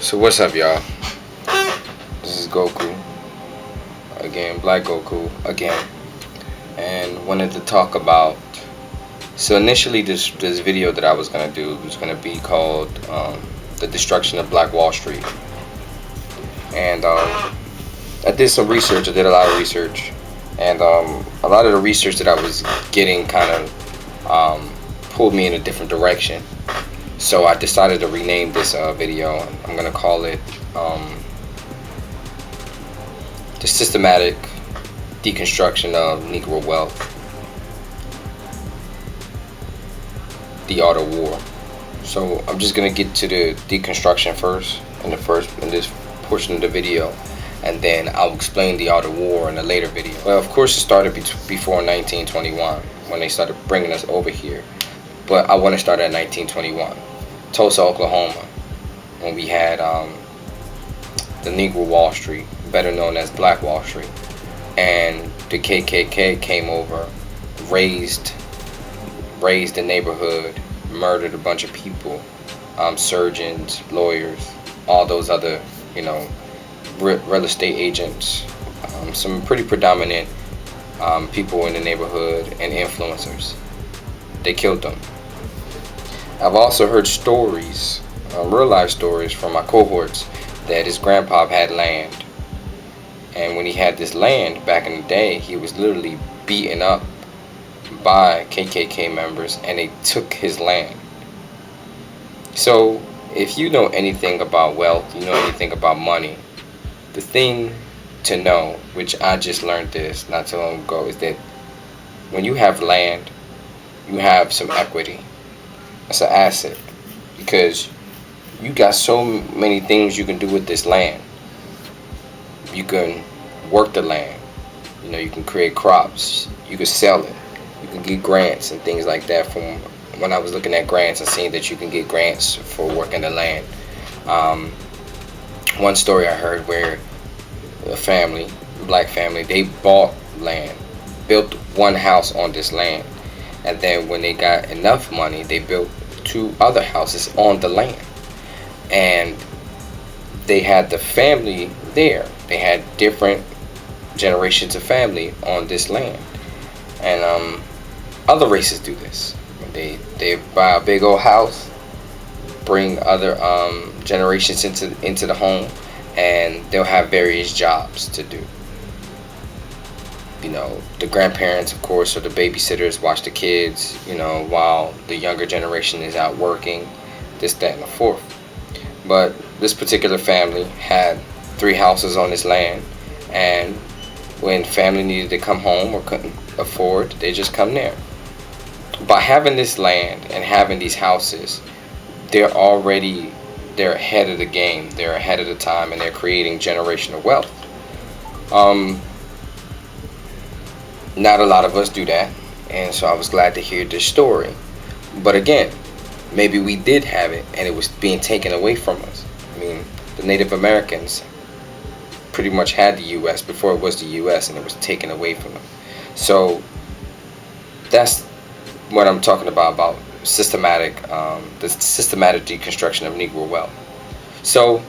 So what's up, y'all? This is Goku again, Black Goku again, and wanted to talk about. So initially, this video that I was gonna do was gonna be called "The Destruction of Black Wall Street," and I did some research. I did a lot of research, and a lot of the research that I was getting kind of pulled me in a different direction. So I decided to rename this video. I'm gonna call it "The Systematic Deconstruction of Negro Wealth: The Art of War." So I'm just gonna get to the deconstruction first in this portion of the video, and then I'll explain the art of war in a later video. Well, of course, it started before 1921 when they started bringing us over here, but I want to start at 1921, Tulsa, Oklahoma, when we had the Negro Wall Street, better known as Black Wall Street, and the KKK came over, razed the neighborhood, murdered a bunch of people, surgeons, lawyers, all those other, real estate agents, some pretty predominant people in the neighborhood and influencers. They killed them. I've also heard stories, real life stories from my cohorts, that his grandpa had land. And when he had this land back in the day, he was literally beaten up by KKK members, and they took his land. So if you know anything about wealth, you know anything about money, the thing to know, which I just learned this not too long ago, is that when you have land, you have some equity. That's an asset, because you got so many things you can do with this land. You can work the land, you can create crops, you can sell it, you can get grants and things like that. From when I was looking at grants, I seen that you can get grants for working the land. One story I heard where a black family, they bought land, built one house on this land, and then when they got enough money, they built 2 other houses on the land. And they had the family there. They had different generations of family on this land. And other races do this. They buy a big old house, bring other generations into the home, and they'll have various jobs to do. The grandparents, of course, or the babysitters watch the kids, while the younger generation is out working, this, that, and the fourth. But this particular family had 3 houses on this land, and when family needed to come home or couldn't afford, they just come there. By having this land and having these houses, they're ahead of the game, they're ahead of the time, and they're creating generational wealth. Not a lot of us do that, and so I was glad to hear this story. But again, maybe we did have it and it was being taken away from us. I mean, the Native Americans pretty much had the U.S. before it was the U.S., and it was taken away from them. So that's what I'm talking about the systematic deconstruction of Negro wealth. So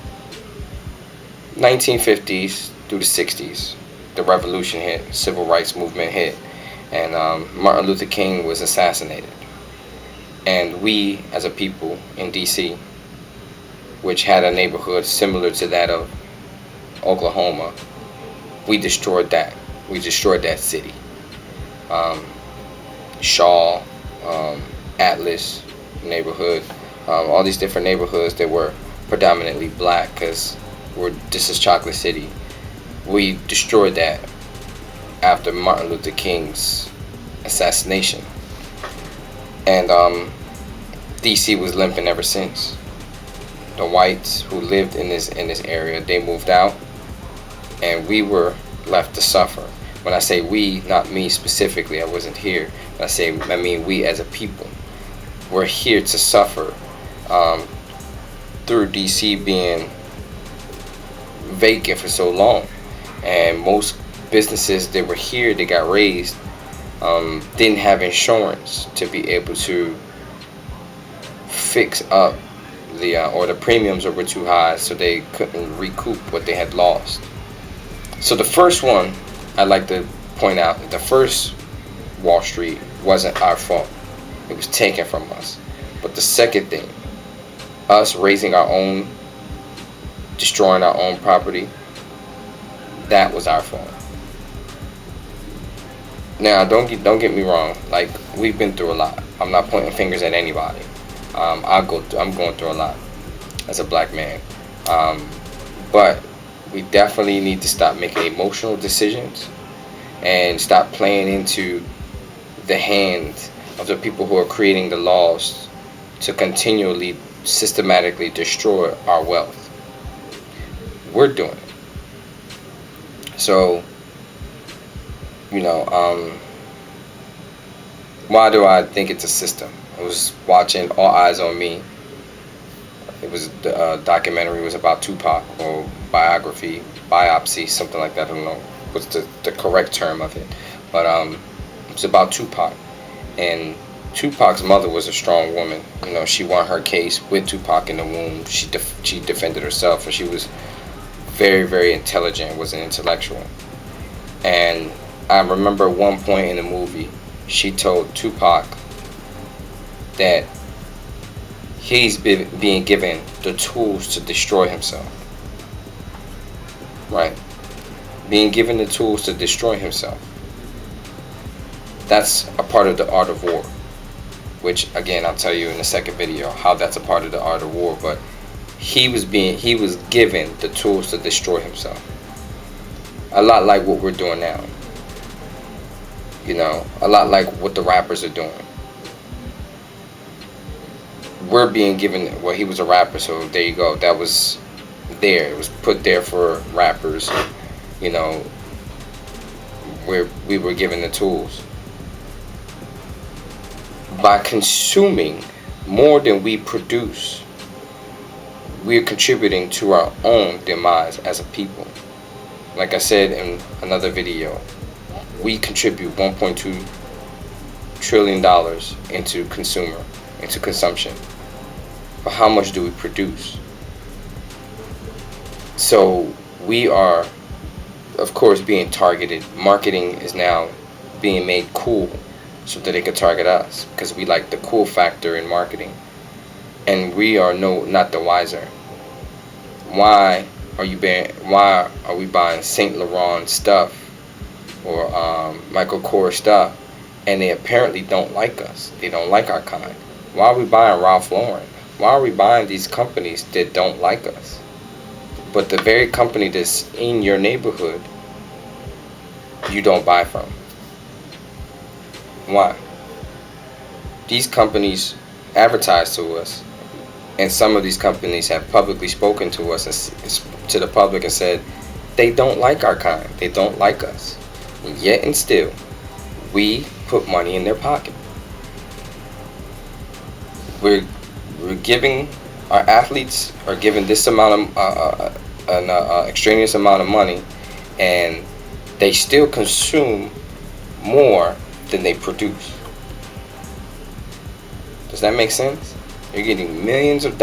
1950s through the 60s, the revolution hit, civil rights movement hit, and Martin Luther King was assassinated. And we, as a people in D.C., which had a neighborhood similar to that of Oklahoma, we destroyed that. We destroyed that city. Shaw, Atlas neighborhood, all these different neighborhoods that were predominantly black, because this is Chocolate City. We destroyed that after Martin Luther King's assassination. And DC was limping ever since. The whites who lived in this area, they moved out, and we were left to suffer. When I say we, not me specifically, I wasn't here. I mean we as a people. We're here to suffer through DC being vacant for so long. And most businesses that were here, they got raised, didn't have insurance to be able to fix up or the premiums were too high, so they couldn't recoup what they had lost. So the first one, I'd like to point out, the first Wall Street wasn't our fault. It was taken from us. But the second thing, us raising our own, destroying our own property, that was our fault. Now, don't get me wrong. Like, we've been through a lot. I'm not pointing fingers at anybody. I'm going through a lot as a black man. But we definitely need to stop making emotional decisions and stop playing into the hand of the people who are creating the laws to continually, systematically destroy our wealth. We're doing it. So, why do I think it's a system? I was watching All Eyes on Me. It was the documentary was about Tupac, or biopsy, something like that. I don't know what's the correct term of it, but it's about Tupac. And Tupac's mother was a strong woman. She won her case with Tupac in the womb. She defended herself, and she was very, very intelligent. Was an intellectual. And I remember one point in the movie, she told Tupac that he's being given the tools to destroy himself. Right? Being given the tools to destroy himself. That's a part of the art of war. Which, again, I'll tell you in the second video how that's a part of the art of war. But he was given the tools to destroy himself. A lot like what we're doing now. A lot like what the rappers are doing. We're being given, well, he was a rapper, so there you go. That was there. It was put there for rappers. Where we were given the tools. By consuming more than we produce, we're contributing to our own demise as a people. Like I said in another video, we contribute $1.2 trillion into consumption. But how much do we produce? So we are, of course, being targeted. Marketing is now being made cool so that they can target us, because we like the cool factor in marketing. And we are not the wiser. Why are we buying Saint Laurent stuff or Michael Kors stuff, and they apparently don't like us? They don't like our kind. Why are we buying Ralph Lauren? Why are we buying these companies that don't like us? But the very company that's in your neighborhood, you don't buy from. Why? These companies advertise to us, and some of these companies have publicly spoken to us, to the public, and said they don't like our kind. They don't like us. And yet and still, we put money in their pocket. We're giving, our athletes are given this amount of an extraneous amount of money, and they still consume more than they produce. Does that make sense? You're getting millions of